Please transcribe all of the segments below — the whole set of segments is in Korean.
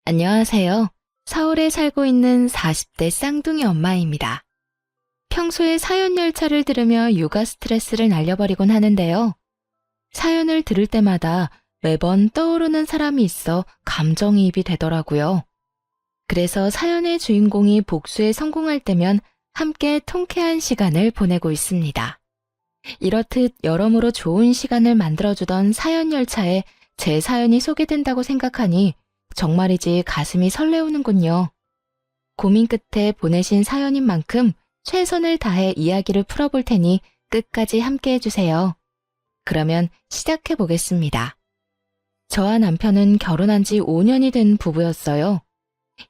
안녕하세요. 서울에 살고 있는 40대 쌍둥이 엄마입니다. 평소에 사연 열차를 들으며 육아 스트레스를 날려버리곤 하는데요. 사연을 들을 때마다 매번 떠오르는 사람이 있어 감정이입이 되더라고요. 그래서 사연의 주인공이 복수에 성공할 때면 함께 통쾌한 시간을 보내고 있습니다. 이렇듯 여러모로 좋은 시간을 만들어주던 사연 열차에 제 사연이 소개된다고 생각하니 정말이지 가슴이 설레우는군요. 고민 끝에 보내신 사연인 만큼 최선을 다해 이야기를 풀어볼 테니 끝까지 함께 해주세요. 그러면 시작해 보겠습니다. 저와 남편은 결혼한 지 5년이 된 부부였어요.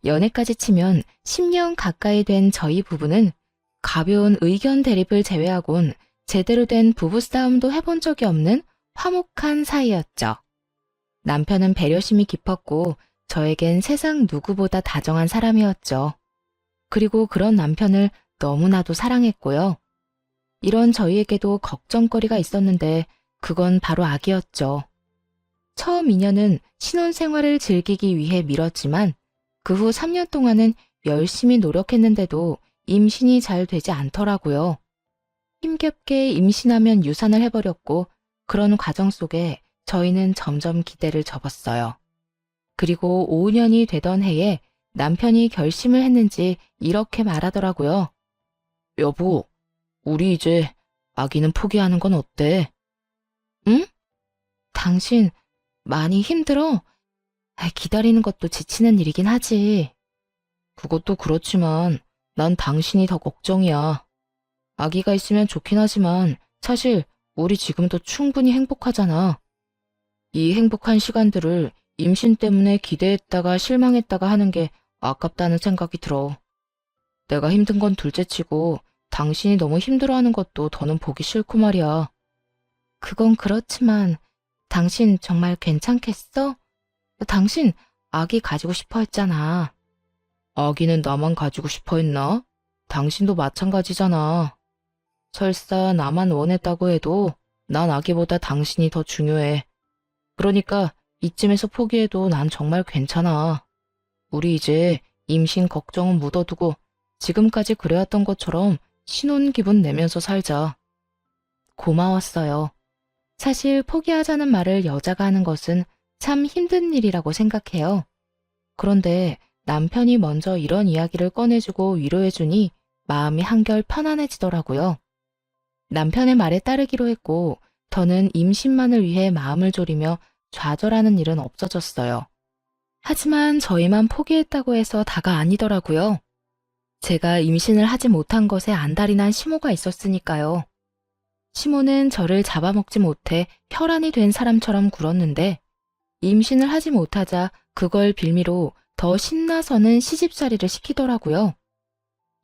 연애까지 치면 10년 가까이 된 저희 부부는 가벼운 의견 대립을 제외하곤 제대로 된 부부싸움도 해본 적이 없는 화목한 사이였죠. 남편은 배려심이 깊었고 저에겐 세상 누구보다 다정한 사람이었죠. 그리고 그런 남편을 너무나도 사랑했고요. 이런 저희에게도 걱정거리가 있었는데 그건 바로 아기였죠. 처음 2년은 신혼생활을 즐기기 위해 미뤘지만 그 후 3년 동안은 열심히 노력했는데도 임신이 잘 되지 않더라고요. 힘겹게 임신하면 유산을 해버렸고 그런 과정 속에 저희는 점점 기대를 접었어요. 그리고 5년이 되던 해에 남편이 결심을 했는지 이렇게 말하더라고요. 여보, 우리 이제 아기는 포기하는 건 어때? 응? 당신 많이 힘들어? 기다리는 것도 지치는 일이긴 하지. 그것도 그렇지만 난 당신이 더 걱정이야. 아기가 있으면 좋긴 하지만 사실 우리 지금도 충분히 행복하잖아. 이 행복한 시간들을 임신 때문에 기대했다가 실망했다가 하는 게 아깝다는 생각이 들어. 내가 힘든 건 둘째치고 당신이 너무 힘들어하는 것도 더는 보기 싫고 말이야. 그건 그렇지만 당신 정말 괜찮겠어? 당신 아기 가지고 싶어 했잖아. 아기는 나만 가지고 싶어 했나? 당신도 마찬가지잖아. 설사 나만 원했다고 해도 난 아기보다 당신이 더 중요해. 그러니까 이쯤에서 포기해도 난 정말 괜찮아. 우리 이제 임신 걱정은 묻어두고 지금까지 그래왔던 것처럼 신혼 기분 내면서 살자. 고마웠어요. 사실 포기하자는 말을 여자가 하는 것은 참 힘든 일이라고 생각해요. 그런데 남편이 먼저 이런 이야기를 꺼내주고 위로해주니 마음이 한결 편안해지더라고요. 남편의 말에 따르기로 했고 더는 임신만을 위해 마음을 졸이며 좌절하는 일은 없어졌어요. 하지만 저희만 포기했다고 해서 다가 아니더라고요. 제가 임신을 하지 못한 것에 안달이 난 시모가 있었으니까요. 시모는 저를 잡아먹지 못해 혈안이 된 사람처럼 굴었는데 임신을 하지 못하자 그걸 빌미로 더 신나서는 시집살이를 시키더라고요.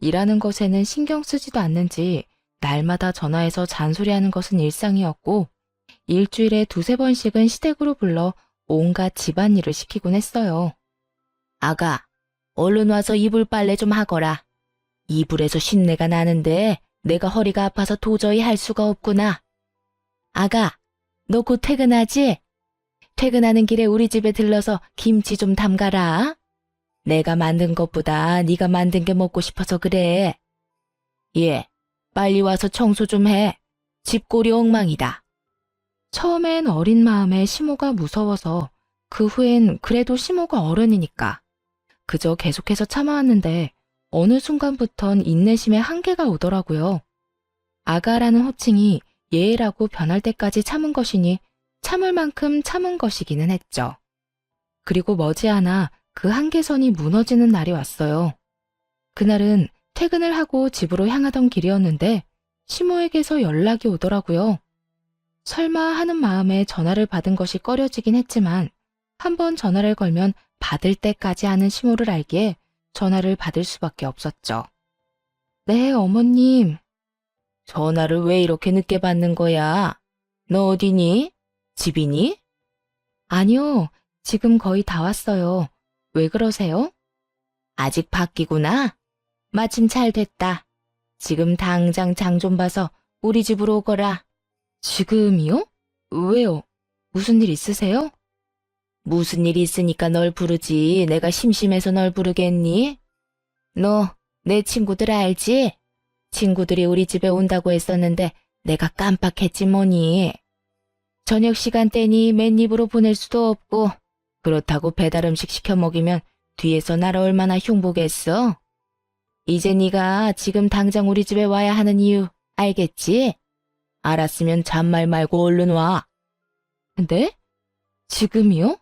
일하는 것에는 신경 쓰지도 않는지 날마다 전화해서 잔소리하는 것은 일상이었고 일주일에 2~3번씩은 시댁으로 불러 온갖 집안일을 시키곤 했어요. 아가, 얼른 와서 이불 빨래 좀 하거라. 이불에서 신내가 나는데 내가 허리가 아파서 도저히 할 수가 없구나. 아가, 너 곧 퇴근하지? 퇴근하는 길에 우리 집에 들러서 김치 좀 담가라. 내가 만든 것보다 네가 만든 게 먹고 싶어서 그래. 예, 빨리 와서 청소 좀 해. 집골이 엉망이다. 처음엔 어린 마음에 시모가 무서워서 그 후엔 그래도 시모가 어른이니까 그저 계속해서 참아왔는데 어느 순간부턴 인내심에 한계가 오더라고요. 아가라는 호칭이 예라고 변할 때까지 참은 것이니 참을 만큼 참은 것이기는 했죠. 그리고 머지않아 그 한계선이 무너지는 날이 왔어요. 그날은 퇴근을 하고 집으로 향하던 길이었는데 시모에게서 연락이 오더라고요. 설마 하는 마음에 전화를 받은 것이 꺼려지긴 했지만 한번 전화를 걸면 받을 때까지 하는 시모를 알기에 전화를 받을 수밖에 없었죠. 네, 어머님. 전화를 왜 이렇게 늦게 받는 거야? 너 어디니? 집이니? 아니요, 지금 거의 다 왔어요. 왜 그러세요? 아직 밖이구나. 마침 잘 됐다. 지금 당장 장 좀 봐서 우리 집으로 오거라. 지금이요? 왜요? 무슨 일 있으세요? 무슨 일 있으니까 널 부르지. 내가 심심해서 널 부르겠니? 너 내 친구들 알지? 친구들이 우리 집에 온다고 했었는데 내가 깜빡했지 뭐니. 저녁 시간대니 맨입으로 보낼 수도 없고 그렇다고 배달 음식 시켜 먹이면 뒤에서 날 얼마나 흉보겠어? 이제 네가 지금 당장 우리 집에 와야 하는 이유 알겠지? 알았으면 잔말 말고 얼른 와. 네? 지금이요?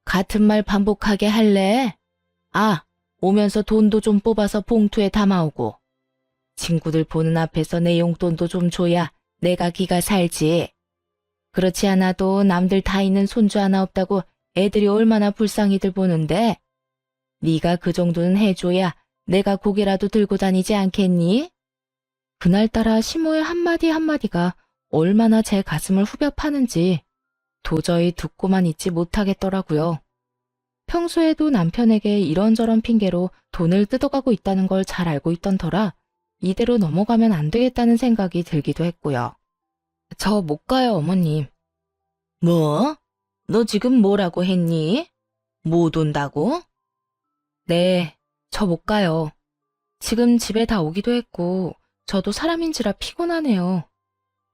같은 말 반복하게 할래? 아, 오면서 돈도 좀 뽑아서 봉투에 담아오고. 친구들 보는 앞에서 내 용돈도 좀 줘야 내가 기가 살지. 그렇지 않아도 남들 다 있는 손주 하나 없다고 애들이 얼마나 불쌍히들 보는데 네가 그 정도는 해줘야 내가 고개라도 들고 다니지 않겠니? 그날따라 시모의 한마디 한마디가 얼마나 제 가슴을 후벼 파는지 도저히 듣고만 있지 못하겠더라고요. 평소에도 남편에게 이런저런 핑계로 돈을 뜯어가고 있다는 걸 잘 알고 있던 터라 이대로 넘어가면 안 되겠다는 생각이 들기도 했고요. 저 못 가요, 어머님. 뭐? 너 지금 뭐라고 했니? 못 온다고? 네, 저 못 가요. 지금 집에 다 오기도 했고 저도 사람인지라 피곤하네요.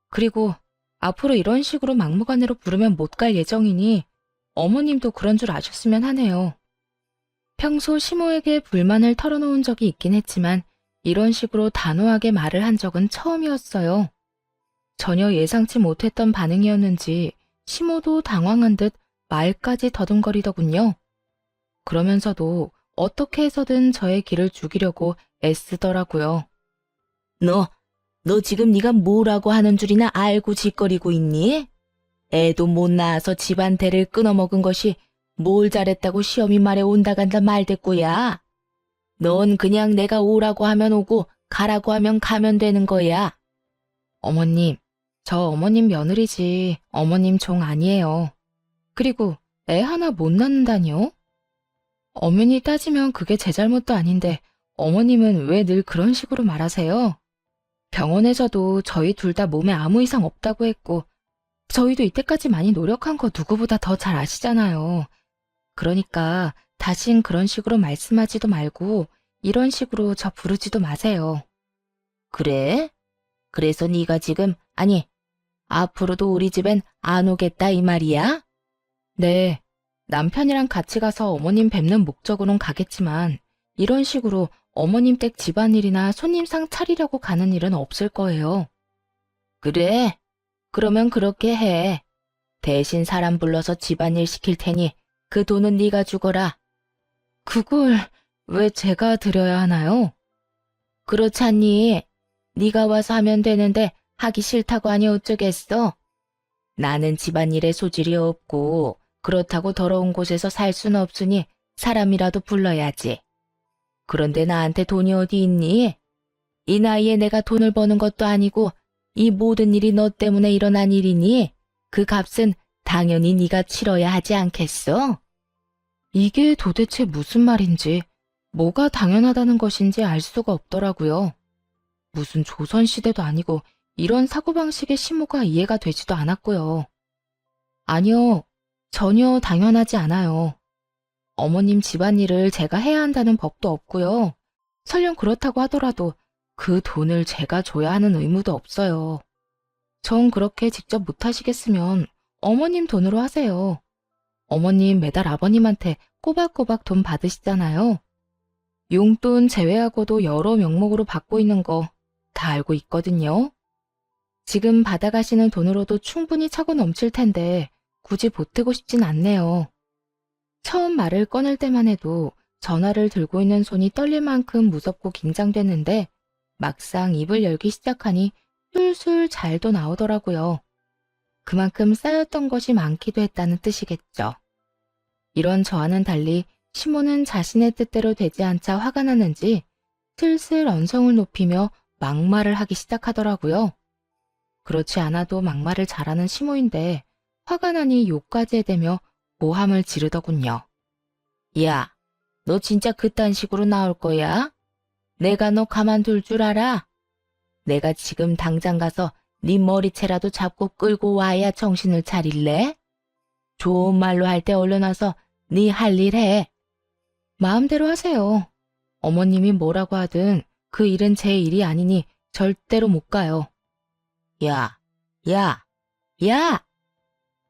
그리고 앞으로 이런 식으로 막무가내로 부르면 못 갈 예정이니 어머님도 그런 줄 아셨으면 하네요. 평소 시모에게 불만을 털어놓은 적이 있긴 했지만 이런 식으로 단호하게 말을 한 적은 처음이었어요. 전혀 예상치 못했던 반응이었는지 시모도 당황한 듯 말까지 더듬거리더군요. 그러면서도 어떻게 해서든 저의 길을 죽이려고 애쓰더라고요. 너 지금 네가 뭐라고 하는 줄이나 알고 짓거리고 있니? 애도 못 낳아서 집안 대를 끊어먹은 것이 뭘 잘했다고 시어미 말에 온다 간다 말대꾸야. 넌 그냥 내가 오라고 하면 오고 가라고 하면 가면 되는 거야. 어머님, 저 어머님 며느리지 어머님 종 아니에요. 그리고 애 하나 못 낳는다니요? 엄연히 따지면 그게 제 잘못도 아닌데 어머님은 왜 늘 그런 식으로 말하세요? 병원에서도 저희 둘 다 몸에 아무 이상 없다고 했고 저희도 이때까지 많이 노력한 거 누구보다 더 잘 아시잖아요. 그러니까 다신 그런 식으로 말씀하지도 말고 이런 식으로 저 부르지도 마세요. 그래? 그래서 네가 지금 아니 앞으로도 우리 집엔 안 오겠다 이 말이야? 네, 남편이랑 같이 가서 어머님 뵙는 목적으론 가겠지만 이런 식으로 어머님 댁 집안일이나 손님상 차리려고 가는 일은 없을 거예요. 그래? 그러면 그렇게 해. 대신 사람 불러서 집안일 시킬 테니 그 돈은 네가 주거라. 그걸 왜 제가 드려야 하나요? 그렇잖니. 네가 와서 하면 되는데 하기 싫다고 하니 어쩌겠어. 나는 집안일에 소질이 없고 그렇다고 더러운 곳에서 살 순 없으니 사람이라도 불러야지. 그런데 나한테 돈이 어디 있니? 이 나이에 내가 돈을 버는 것도 아니고 이 모든 일이 너 때문에 일어난 일이니 그 값은 당연히 네가 치러야 하지 않겠어? 이게 도대체 무슨 말인지, 뭐가 당연하다는 것인지 알 수가 없더라고요. 무슨 조선시대도 아니고 이런 사고방식의 시모가 이해가 되지도 않았고요. 아니요, 전혀 당연하지 않아요. 어머님 집안일을 제가 해야 한다는 법도 없고요. 설령 그렇다고 하더라도 그 돈을 제가 줘야 하는 의무도 없어요. 전 그렇게 직접 못하시겠으면 어머님 돈으로 하세요. 어머님 매달 아버님한테 꼬박꼬박 돈 받으시잖아요. 용돈 제외하고도 여러 명목으로 받고 있는 거 다 알고 있거든요. 지금 받아가시는 돈으로도 충분히 차고 넘칠 텐데 굳이 보태고 싶진 않네요. 처음 말을 꺼낼 때만 해도 전화를 들고 있는 손이 떨릴 만큼 무섭고 긴장됐는데 막상 입을 열기 시작하니 술술 잘도 나오더라고요. 그만큼 쌓였던 것이 많기도 했다는 뜻이겠죠. 이런 저와는 달리 시모는 자신의 뜻대로 되지 않자 화가 나는지 슬슬 언성을 높이며 막말을 하기 시작하더라고요. 그렇지 않아도 막말을 잘하는 시모인데 화가 나니 욕까지 해대며 고함을 지르더군요. 야, 너 진짜 그딴 식으로 나올 거야? 내가 너 가만둘 줄 알아? 내가 지금 당장 가서 네 머리채라도 잡고 끌고 와야 정신을 차릴래? 좋은 말로 할 때 얼른 와서 네 할 일 해. 마음대로 하세요. 어머님이 뭐라고 하든 그 일은 제 일이 아니니 절대로 못 가요. 야, 야, 야!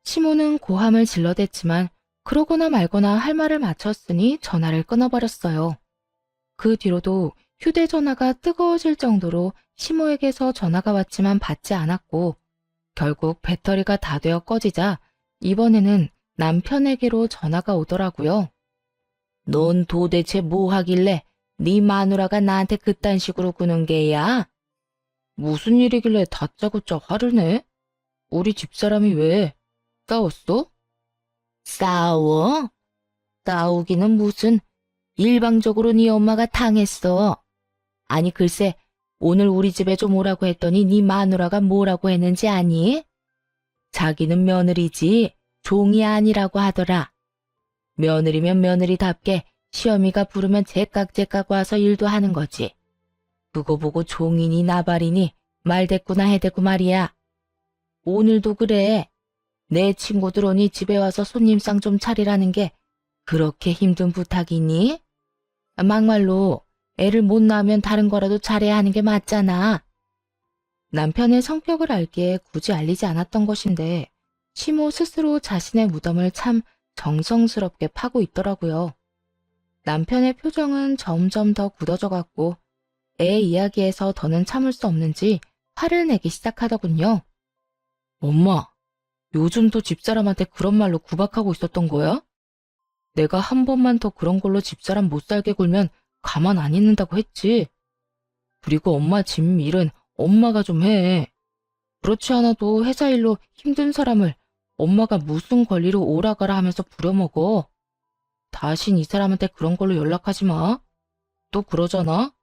시모는 고함을 질러댔지만 그러거나 말거나 할 말을 마쳤으니 전화를 끊어버렸어요. 그 뒤로도 휴대전화가 뜨거워질 정도로 시모에게서 전화가 왔지만 받지 않았고 결국 배터리가 다 되어 꺼지자 이번에는 남편에게로 전화가 오더라고요. 넌 도대체 뭐 하길래 네 마누라가 나한테 그딴 식으로 구는 게야? 무슨 일이길래 다짜고짜 화를 내? 우리 집사람이 왜? 싸웠어? 싸워? 싸우기는 무슨 일방적으로 네 엄마가 당했어. 아니 글쎄 오늘 우리 집에 좀 오라고 했더니 네 마누라가 뭐라고 했는지 아니? 자기는 며느리지 종이 아니라고 하더라. 며느리면 며느리답게 시어미가 부르면 제깍제깍 와서 일도 하는 거지. 그거 보고 종이니 나발이니 말대꾸나 해대고 말이야. 오늘도 그래. 내 친구들 오니 집에 와서 손님상 좀 차리라는 게 그렇게 힘든 부탁이니? 막말로 애를 못 낳으면 다른 거라도 잘해야 하는 게 맞잖아. 남편의 성격을 알기에 굳이 알리지 않았던 것인데 시모 스스로 자신의 무덤을 참 정성스럽게 파고 있더라고요. 남편의 표정은 점점 더 굳어져 갔고 애 이야기에서 더는 참을 수 없는지 화를 내기 시작하더군요. 엄마, 요즘도 집사람한테 그런 말로 구박하고 있었던 거야? 내가 한 번만 더 그런 걸로 집사람 못 살게 굴면 가만 안 있는다고 했지. 그리고 엄마 집 일은 엄마가 좀 해. 그렇지 않아도 회사 일로 힘든 사람을 엄마가 무슨 권리로 오라가라 하면서 부려먹어. 다신 이 사람한테 그런 걸로 연락하지 마. 또 그러잖아.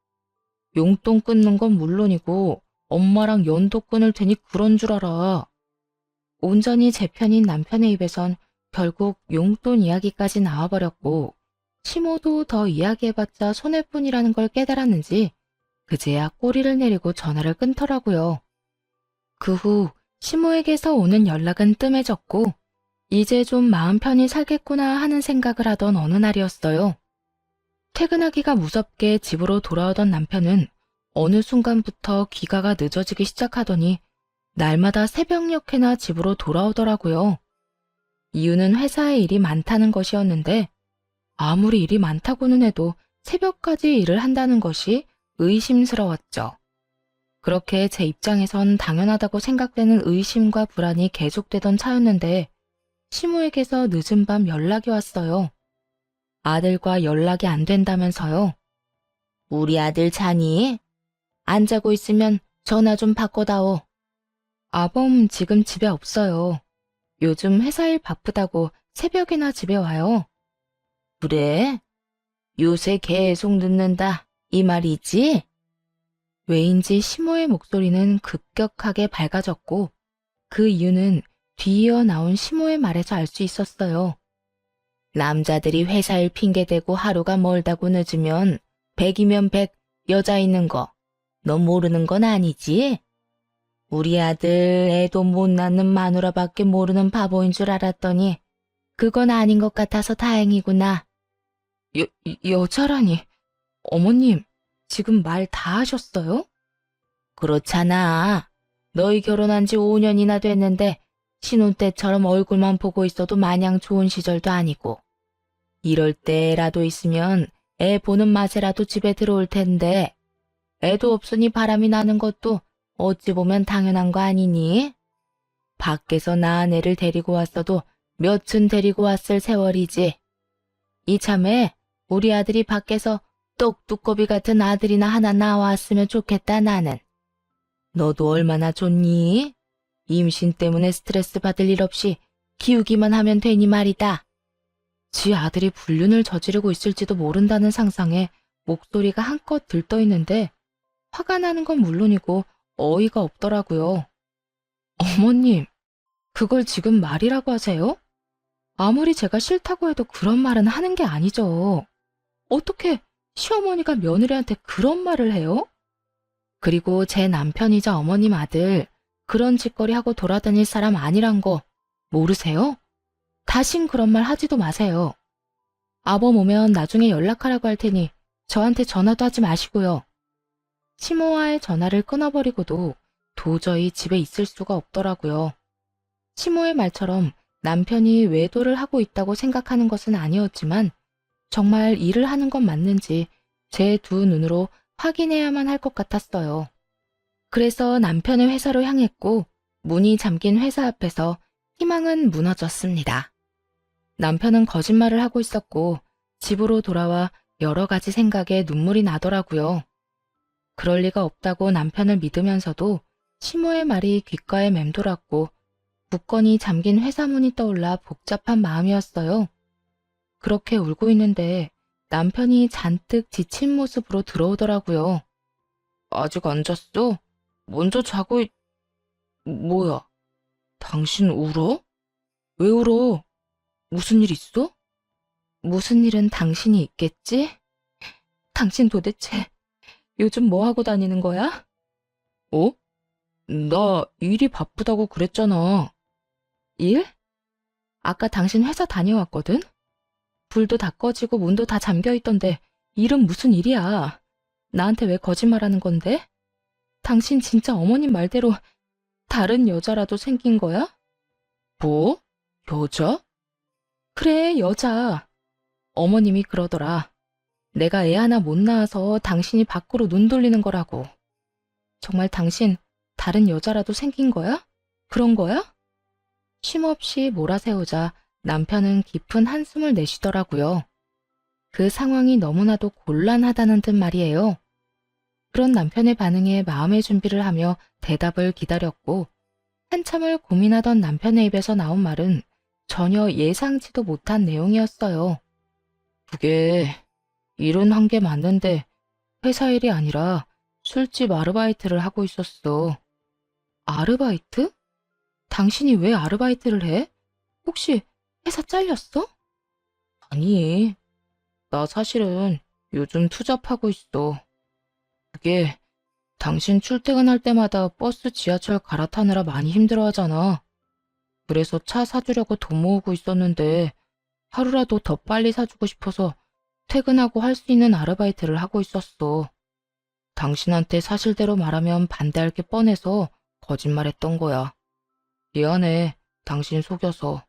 용돈 끊는 건 물론이고 엄마랑 연도 끊을 테니 그런 줄 알아. 온전히 제 편인 남편의 입에선 결국 용돈 이야기까지 나와버렸고 시모도 더 이야기해봤자 손해뿐이라는 걸 깨달았는지 그제야 꼬리를 내리고 전화를 끊더라고요. 그 후 시모에게서 오는 연락은 뜸해졌고 이제 좀 마음 편히 살겠구나 하는 생각을 하던 어느 날이었어요. 퇴근하기가 무섭게 집으로 돌아오던 남편은 어느 순간부터 귀가가 늦어지기 시작하더니 날마다 새벽녘에나 집으로 돌아오더라고요. 이유는 회사에 일이 많다는 것이었는데 아무리 일이 많다고는 해도 새벽까지 일을 한다는 것이 의심스러웠죠. 그렇게 제 입장에선 당연하다고 생각되는 의심과 불안이 계속되던 차였는데 시모에게서 늦은 밤 연락이 왔어요. 아들과 연락이 안 된다면서요. 우리 아들 자니? 안 자고 있으면 전화 좀 바꿔다오. 아범 지금 집에 없어요. 요즘 회사 일 바쁘다고 새벽이나 집에 와요. 그래? 요새 계속 늦는다 이 말이지? 왜인지 시모의 목소리는 급격하게 밝아졌고 그 이유는 뒤이어 나온 시모의 말에서 알 수 있었어요. 남자들이 회사 일 핑계대고 하루가 멀다고 늦으면 100이면 100 여자 있는 거 너 모르는 건 아니지? 우리 아들 애도 못 낳는 마누라밖에 모르는 바보인 줄 알았더니 그건 아닌 것 같아서 다행이구나. 여자라니. 어머님, 지금 말 다 하셨어요? 그렇잖아. 너희 결혼한 지 5년이나 됐는데 신혼 때처럼 얼굴만 보고 있어도 마냥 좋은 시절도 아니고. 이럴 때라도 있으면 애 보는 맛에라도 집에 들어올 텐데 애도 없으니 바람이 나는 것도 어찌 보면 당연한 거 아니니? 밖에서 낳은 애를 데리고 왔어도 몇은 데리고 왔을 세월이지. 이참에 우리 아들이 밖에서 똑두꺼비 같은 아들이나 하나 나왔으면 좋겠다 나는. 너도 얼마나 좋니? 임신 때문에 스트레스 받을 일 없이 키우기만 하면 되니 말이다. 지 아들이 불륜을 저지르고 있을지도 모른다는 상상에 목소리가 한껏 들떠있는데 화가 나는 건 물론이고 어이가 없더라고요. 어머님, 그걸 지금 말이라고 하세요? 아무리 제가 싫다고 해도 그런 말은 하는 게 아니죠. 어떻게 시어머니가 며느리한테 그런 말을 해요? 그리고 제 남편이자 어머님 아들 그런 짓거리 하고 돌아다닐 사람 아니란 거 모르세요? 다신 그런 말 하지도 마세요. 아범 오면 나중에 연락하라고 할 테니 저한테 전화도 하지 마시고요. 시모와의 전화를 끊어버리고도 도저히 집에 있을 수가 없더라고요. 시모의 말처럼 남편이 외도를 하고 있다고 생각하는 것은 아니었지만 정말 일을 하는 건 맞는지 제 두 눈으로 확인해야만 할 것 같았어요. 그래서 남편의 회사로 향했고 문이 잠긴 회사 앞에서 희망은 무너졌습니다. 남편은 거짓말을 하고 있었고 집으로 돌아와 여러 가지 생각에 눈물이 나더라고요. 그럴 리가 없다고 남편을 믿으면서도 시모의 말이 귓가에 맴돌았고 굳건히 잠긴 회사 문이 떠올라 복잡한 마음이었어요. 그렇게 울고 있는데 남편이 잔뜩 지친 모습으로 들어오더라고요. 아직 안 잤어? 먼저 자고 뭐야? 당신 울어? 왜 울어? 무슨 일 있어? 무슨 일은 당신이 있겠지? 당신 도대체 요즘 뭐 하고 다니는 거야? 어? 나 일이 바쁘다고 그랬잖아. 일? 아까 당신 회사 다녀왔거든? 불도 다 꺼지고 문도 다 잠겨 있던데 일은 무슨 일이야? 나한테 왜 거짓말하는 건데? 당신 진짜 어머님 말대로 다른 여자라도 생긴 거야? 뭐? 여자? 그래, 여자. 어머님이 그러더라. 내가 애 하나 못 낳아서 당신이 밖으로 눈 돌리는 거라고. 정말 당신 다른 여자라도 생긴 거야? 그런 거야? 쉼없이 몰아세우자 남편은 깊은 한숨을 내쉬더라고요. 그 상황이 너무나도 곤란하다는 듯 말이에요. 그런 남편의 반응에 마음의 준비를 하며 대답을 기다렸고 한참을 고민하던 남편의 입에서 나온 말은 전혀 예상치도 못한 내용이었어요. 그게 일은 한 게 맞는데 회사 일이 아니라 술집 아르바이트를 하고 있었어. 아르바이트? 당신이 왜 아르바이트를 해? 혹시 회사 잘렸어? 아니, 나 사실은 요즘 투잡하고 있어. 그게 당신 출퇴근할 때마다 버스 지하철 갈아타느라 많이 힘들어하잖아. 그래서 차 사주려고 돈 모으고 있었는데 하루라도 더 빨리 사주고 싶어서 퇴근하고 할 수 있는 아르바이트를 하고 있었어. 당신한테 사실대로 말하면 반대할 게 뻔해서 거짓말했던 거야. 미안해, 당신 속여서.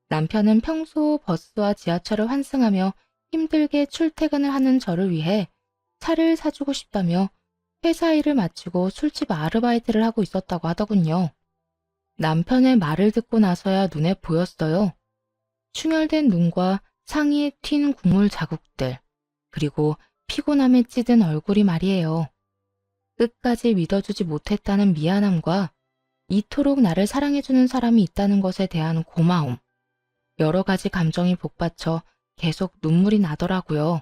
남편은 평소 버스와 지하철을 환승하며 힘들게 출퇴근을 하는 저를 위해 차를 사주고 싶다며 회사 일을 마치고 술집 아르바이트를 하고 있었다고 하더군요. 남편의 말을 듣고 나서야 눈에 보였어요. 충혈된 눈과 상의에 튄 국물 자국들, 그리고 피곤함에 찌든 얼굴이 말이에요. 끝까지 믿어주지 못했다는 미안함과 이토록 나를 사랑해주는 사람이 있다는 것에 대한 고마움, 여러 가지 감정이 복받쳐 계속 눈물이 나더라고요.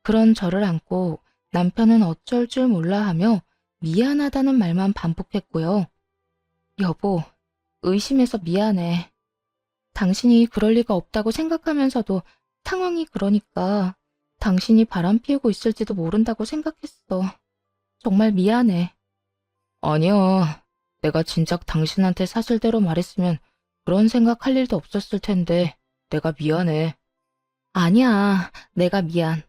그런 저를 안고 남편은 어쩔 줄 몰라 하며 미안하다는 말만 반복했고요. 여보, 의심해서 미안해. 당신이 그럴 리가 없다고 생각하면서도 상황이 그러니까 당신이 바람 피우고 있을지도 모른다고 생각했어. 정말 미안해. 아니야. 내가 진작 당신한테 사실대로 말했으면 그런 생각할 일도 없었을 텐데 내가 미안해. 아니야, 내가 미안.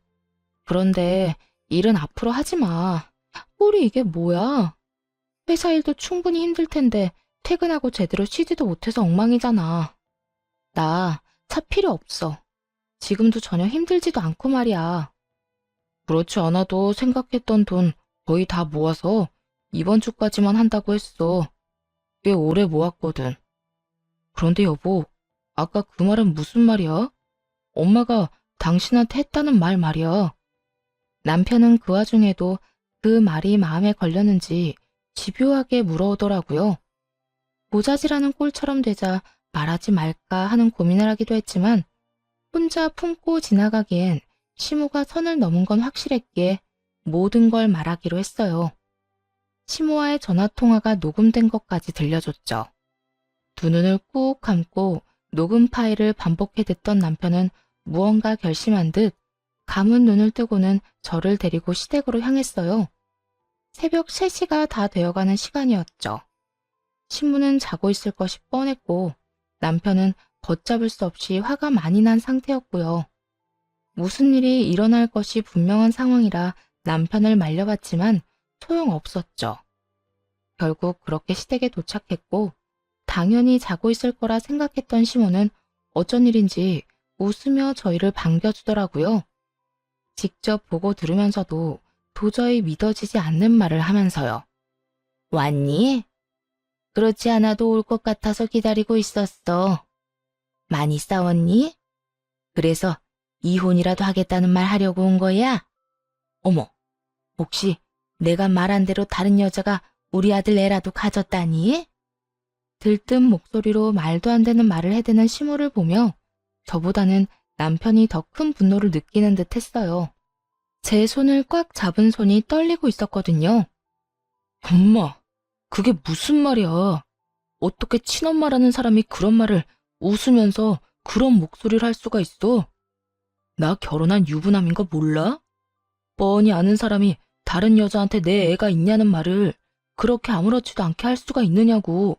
그런데 일은 앞으로 하지 마. 꼴이 이게 뭐야? 회사 일도 충분히 힘들 텐데 퇴근하고 제대로 쉬지도 못해서 엉망이잖아. 나 차 필요 없어. 지금도 전혀 힘들지도 않고 말이야. 그렇지 않아도 생각했던 돈 거의 다 모아서 이번 주까지만 한다고 했어. 꽤 오래 모았거든. 그런데 여보, 아까 그 말은 무슨 말이야? 엄마가 당신한테 했다는 말 말이야. 남편은 그 와중에도 그 말이 마음에 걸렸는지 집요하게 물어오더라고요. 모자지라는 꼴처럼 되자 말하지 말까 하는 고민을 하기도 했지만 혼자 품고 지나가기엔 시모가 선을 넘은 건 확실했기에 모든 걸 말하기로 했어요. 시모와의 전화통화가 녹음된 것까지 들려줬죠. 두 눈을 꾹 감고 녹음 파일을 반복해 듣던 남편은 무언가 결심한 듯 감은 눈을 뜨고는 저를 데리고 시댁으로 향했어요. 새벽 3시가 다 되어가는 시간이었죠. 신부는 자고 있을 것이 뻔했고 남편은 걷잡을 수 없이 화가 많이 난 상태였고요. 무슨 일이 일어날 것이 분명한 상황이라 남편을 말려봤지만 소용없었죠. 결국 그렇게 시댁에 도착했고 당연히 자고 있을 거라 생각했던 시모는 어쩐 일인지 웃으며 저희를 반겨주더라고요. 직접 보고 들으면서도 도저히 믿어지지 않는 말을 하면서요. 왔니? 그렇지 않아도 올 것 같아서 기다리고 있었어. 많이 싸웠니? 그래서 이혼이라도 하겠다는 말 하려고 온 거야? 어머, 혹시 내가 말한 대로 다른 여자가 우리 아들 애라도 가졌다니? 들뜬 목소리로 말도 안 되는 말을 해대는 시모를 보며 저보다는 남편이 더 큰 분노를 느끼는 듯 했어요. 제 손을 꽉 잡은 손이 떨리고 있었거든요. 엄마, 그게 무슨 말이야? 어떻게 친엄마라는 사람이 그런 말을 웃으면서 그런 목소리를 할 수가 있어? 나 결혼한 유부남인 거 몰라? 뻔히 아는 사람이 다른 여자한테 내 애가 있냐는 말을 그렇게 아무렇지도 않게 할 수가 있느냐고.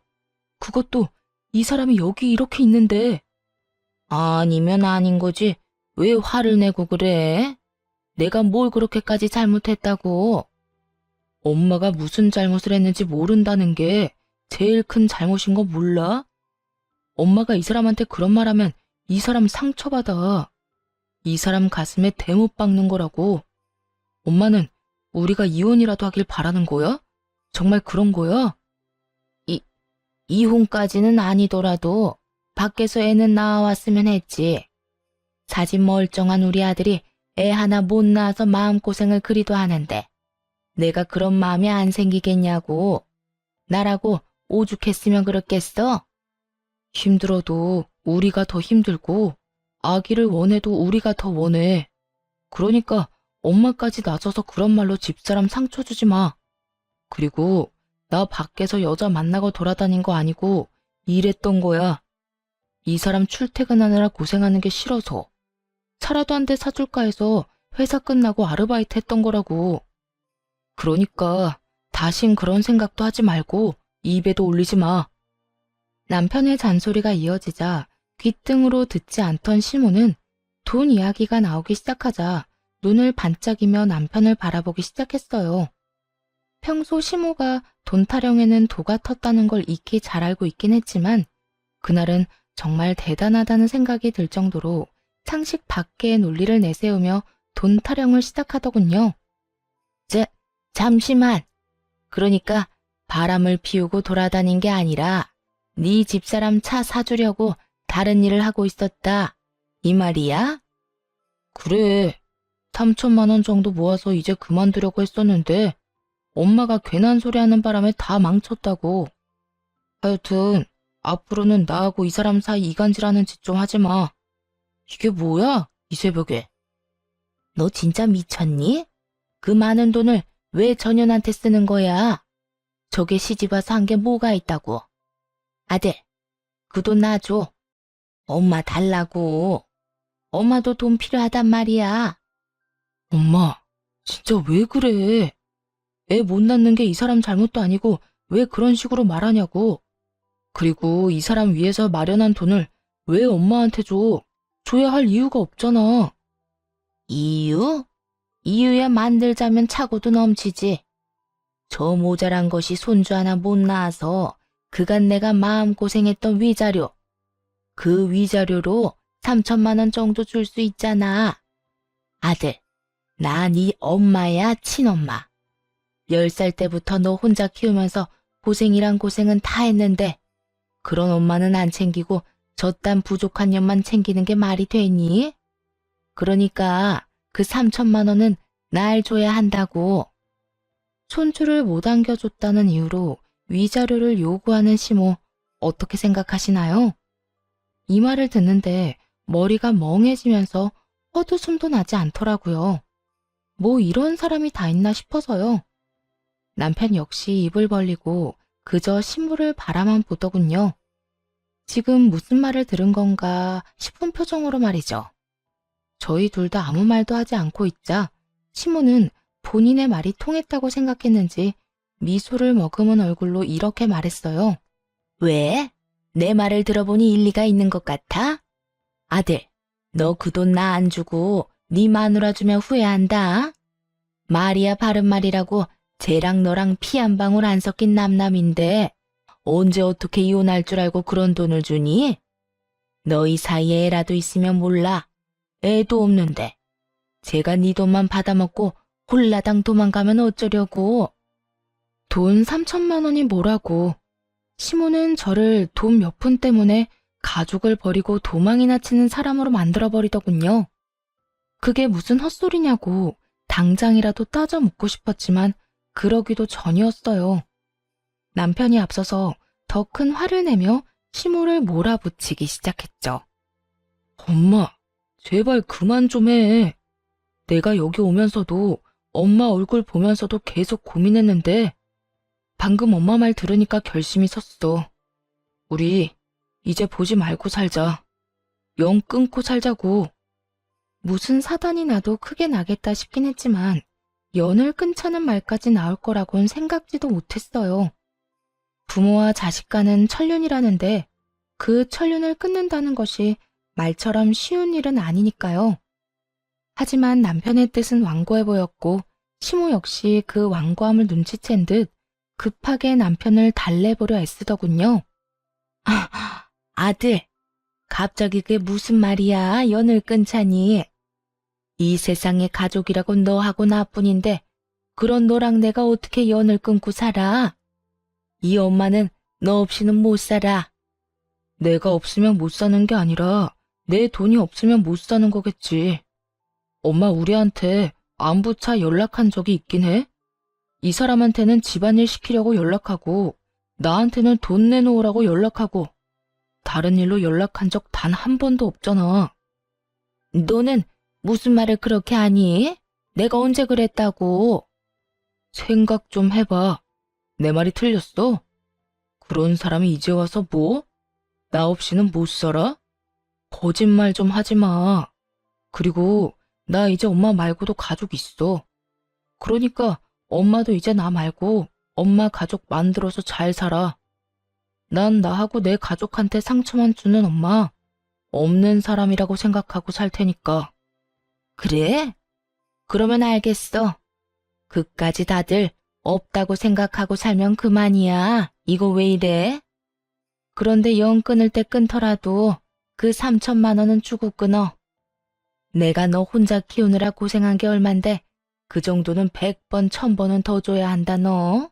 그것도 이 사람이 여기 이렇게 있는데. 아니면 아닌 거지. 왜 화를 내고 그래? 내가 뭘 그렇게까지 잘못했다고? 엄마가 무슨 잘못을 했는지 모른다는 게 제일 큰 잘못인 거 몰라? 엄마가 이 사람한테 그런 말 하면 이 사람 상처받아. 이 사람 가슴에 대못 박는 거라고. 엄마는 우리가 이혼이라도 하길 바라는 거야? 정말 그런 거야? 이혼까지는 아니더라도 밖에서 애는 낳아왔으면 했지. 사진 멀쩡한 우리 아들이 애 하나 못 낳아서 마음고생을 그리도 하는데 내가 그런 마음이 안 생기겠냐고. 나라고 오죽했으면 그렇겠어? 힘들어도 우리가 더 힘들고 아기를 원해도 우리가 더 원해. 그러니까 엄마까지 낮아서 그런 말로 집사람 상처 주지 마. 그리고 나 밖에서 여자 만나고 돌아다닌 거 아니고 일했던 거야. 이 사람 출퇴근하느라 고생하는 게 싫어서 차라도 한 대 사줄까 해서 회사 끝나고 아르바이트 했던 거라고. 그러니까 다신 그런 생각도 하지 말고 입에도 올리지 마. 남편의 잔소리가 이어지자 귓등으로 듣지 않던 시모는 돈 이야기가 나오기 시작하자 눈을 반짝이며 남편을 바라보기 시작했어요. 평소 시모가 돈 타령에는 도가 텄다는 걸 익히 잘 알고 있긴 했지만 그날은 정말 대단하다는 생각이 들 정도로 상식 밖의 논리를 내세우며 돈 타령을 시작하더군요. 잠시만. 그러니까 바람을 피우고 돌아다닌 게 아니라 네 집사람 차 사주려고 다른 일을 하고 있었다. 이 말이야? 그래. 3천만 원 정도 모아서 이제 그만두려고 했었는데 엄마가 괜한 소리 하는 바람에 다 망쳤다고. 하여튼 앞으로는 나하고 이 사람 사이 이간질하는 짓 좀 하지 마. 이게 뭐야? 이 새벽에. 너 진짜 미쳤니? 그 많은 돈을 왜 전현한테 쓰는 거야? 저게 시집와서 한 게 뭐가 있다고. 아들, 그 돈 놔줘. 엄마 달라고. 엄마도 돈 필요하단 말이야. 엄마, 진짜 왜 그래? 애 못 낳는 게 이 사람 잘못도 아니고 왜 그런 식으로 말하냐고. 그리고 이 사람 위해서 마련한 돈을 왜 엄마한테 줘? 줘야 할 이유가 없잖아. 이유? 이유야 만들자면 차고도 넘치지. 저 모자란 것이 손주 하나 못 낳아서 그간 내가 마음고생했던 위자료. 그 위자료로 3천만 원 정도 줄 수 있잖아. 아들, 나 네 엄마야, 친엄마. 10살 때부터 너 혼자 키우면서 고생이란 고생은 다 했는데 그런 엄마는 안 챙기고 저딴 부족한 년만 챙기는 게 말이 되니? 그러니까 그 3천만 원은 날 줘야 한다고. 손주를 못 안겨줬다는 이유로 위자료를 요구하는 시모, 어떻게 생각하시나요? 이 말을 듣는데 머리가 멍해지면서 헛웃음도 나지 않더라고요. 뭐 이런 사람이 다 있나 싶어서요. 남편 역시 입을 벌리고 그저 시모를 바라만 보더군요. 지금 무슨 말을 들은 건가 싶은 표정으로 말이죠. 저희 둘 다 아무 말도 하지 않고 있자 시모는 본인의 말이 통했다고 생각했는지 미소를 머금은 얼굴로 이렇게 말했어요. 왜? 내 말을 들어보니 일리가 있는 것 같아? 아들, 너 그 돈 나 안 주고 네 마누라 주면 후회한다. 말이야 바른 말이라고 쟤랑 너랑 피 한 방울 안 섞인 남남인데 언제 어떻게 이혼할 줄 알고 그런 돈을 주니? 너희 사이에 애라도 있으면 몰라. 애도 없는데. 제가 네 돈만 받아먹고 홀라당 도망가면 어쩌려고. 돈 3천만 원이 뭐라고. 시모는 저를 돈 몇 푼 때문에 가족을 버리고 도망이나 치는 사람으로 만들어버리더군요. 그게 무슨 헛소리냐고 당장이라도 따져 묻고 싶었지만 그러기도 전이었어요. 남편이 앞서서 더 큰 화를 내며 시모를 몰아붙이기 시작했죠. 엄마, 제발 그만 좀 해. 내가 여기 오면서도 엄마 얼굴 보면서도 계속 고민했는데 방금 엄마 말 들으니까 결심이 섰어. 우리 이제 보지 말고 살자. 영 끊고 살자고. 무슨 사단이 나도 크게 나겠다 싶긴 했지만 연을 끊자는 말까지 나올 거라곤 생각지도 못했어요. 부모와 자식 간은 천륜이라는데 그 천륜을 끊는다는 것이 말처럼 쉬운 일은 아니니까요. 하지만 남편의 뜻은 완고해 보였고 시모 역시 그 완고함을 눈치챈 듯 급하게 남편을 달래보려 애쓰더군요. 아들, 갑자기 그게 무슨 말이야, 연을 끊자니. 이 세상에 가족이라고 너하고 나뿐인데 그런 너랑 내가 어떻게 연을 끊고 살아? 이 엄마는 너 없이는 못 살아. 내가 없으면 못 사는 게 아니라 내 돈이 없으면 못 사는 거겠지. 엄마 우리한테 안부차 연락한 적이 있긴 해? 이 사람한테는 집안일 시키려고 연락하고 나한테는 돈 내놓으라고 연락하고 다른 일로 연락한 적 단 한 번도 없잖아. 너는 무슨 말을 그렇게 하니? 내가 언제 그랬다고? 생각 좀 해봐. 내 말이 틀렸어? 그런 사람이 이제 와서 뭐? 나 없이는 못 살아? 거짓말 좀 하지 마. 그리고 나 이제 엄마 말고도 가족 있어. 그러니까 엄마도 이제 나 말고 엄마 가족 만들어서 잘 살아. 난 나하고 내 가족한테 상처만 주는 엄마, 없는 사람이라고 생각하고 살 테니까. 그래? 그러면 알겠어. 그까지 다들 없다고 생각하고 살면 그만이야. 이거 왜 이래? 그런데 영 끊을 때 끊더라도 그 3천만 원은 주고 끊어. 내가 너 혼자 키우느라 고생한 게 얼만데 그 정도는 100번, 1000번은 더 줘야 한다 너.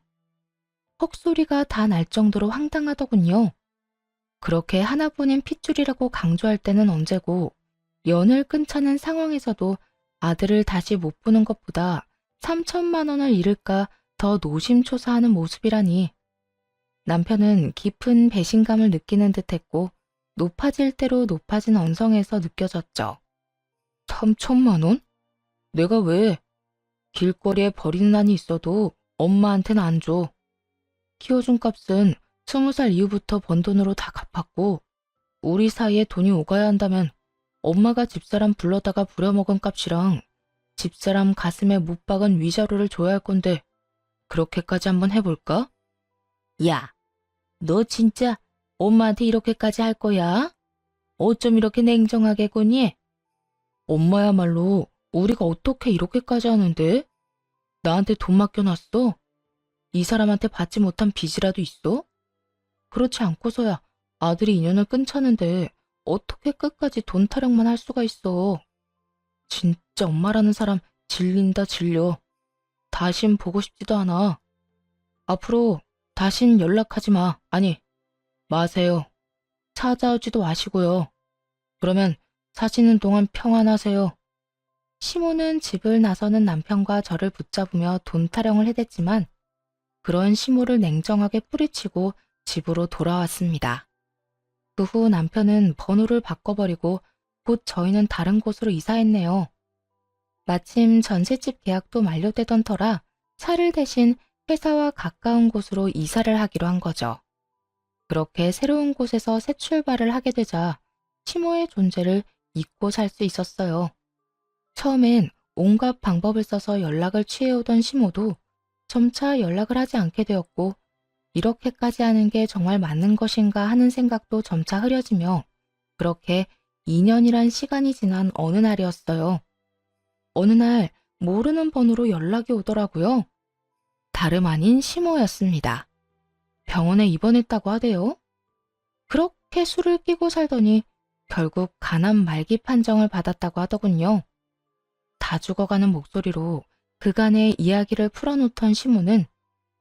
헉소리가 다 날 정도로 황당하더군요. 그렇게 하나뿐인 핏줄이라고 강조할 때는 언제고 연을 끊자는 상황에서도 아들을 다시 못 보는 것보다 3천만 원을 잃을까 더 노심초사하는 모습이라니. 남편은 깊은 배신감을 느끼는 듯했고 높아질 대로 높아진 언성에서 느껴졌죠. 3천만 원? 내가 왜? 길거리에 버리는 한이 있어도 엄마한테는 안 줘. 키워준 값은 20살 이후부터 번 돈으로 다 갚았고 우리 사이에 돈이 오가야 한다면 엄마가 집사람 불러다가 부려먹은 값이랑 집사람 가슴에 못 박은 위자료를 줘야 할 건데 그렇게까지 한번 해볼까? 야, 너 진짜 엄마한테 이렇게까지 할 거야? 어쩜 이렇게 냉정하게 구니? 엄마야말로 우리가 어떻게 이렇게까지 하는데? 나한테 돈 맡겨놨어? 이 사람한테 받지 못한 빚이라도 있어? 그렇지 않고서야 아들이 인연을 끊자는데 어떻게 끝까지 돈 타령만 할 수가 있어. 진짜 엄마라는 사람 질린다 질려. 다신 보고 싶지도 않아. 앞으로 다신 연락하지 마. 아니, 마세요. 찾아오지도 마시고요. 그러면 사시는 동안 평안하세요. 시모는 집을 나서는 남편과 저를 붙잡으며 돈 타령을 해댔지만 그런 시모를 냉정하게 뿌리치고 집으로 돌아왔습니다. 그 후 남편은 번호를 바꿔버리고 곧 저희는 다른 곳으로 이사했네요. 마침 전셋집 계약도 만료되던 터라 차를 대신 회사와 가까운 곳으로 이사를 하기로 한 거죠. 그렇게 새로운 곳에서 새 출발을 하게 되자 시모의 존재를 잊고 살 수 있었어요. 처음엔 온갖 방법을 써서 연락을 취해오던 시모도 점차 연락을 하지 않게 되었고 이렇게까지 하는 게 정말 맞는 것인가 하는 생각도 점차 흐려지며 그렇게 2년이란 시간이 지난 어느 날이었어요. 어느 날 모르는 번호로 연락이 오더라고요. 다름 아닌 시모였습니다. 병원에 입원했다고 하대요. 그렇게 술을 끼고 살더니 결국 간암 말기 판정을 받았다고 하더군요. 다 죽어가는 목소리로 그간의 이야기를 풀어놓던 시모는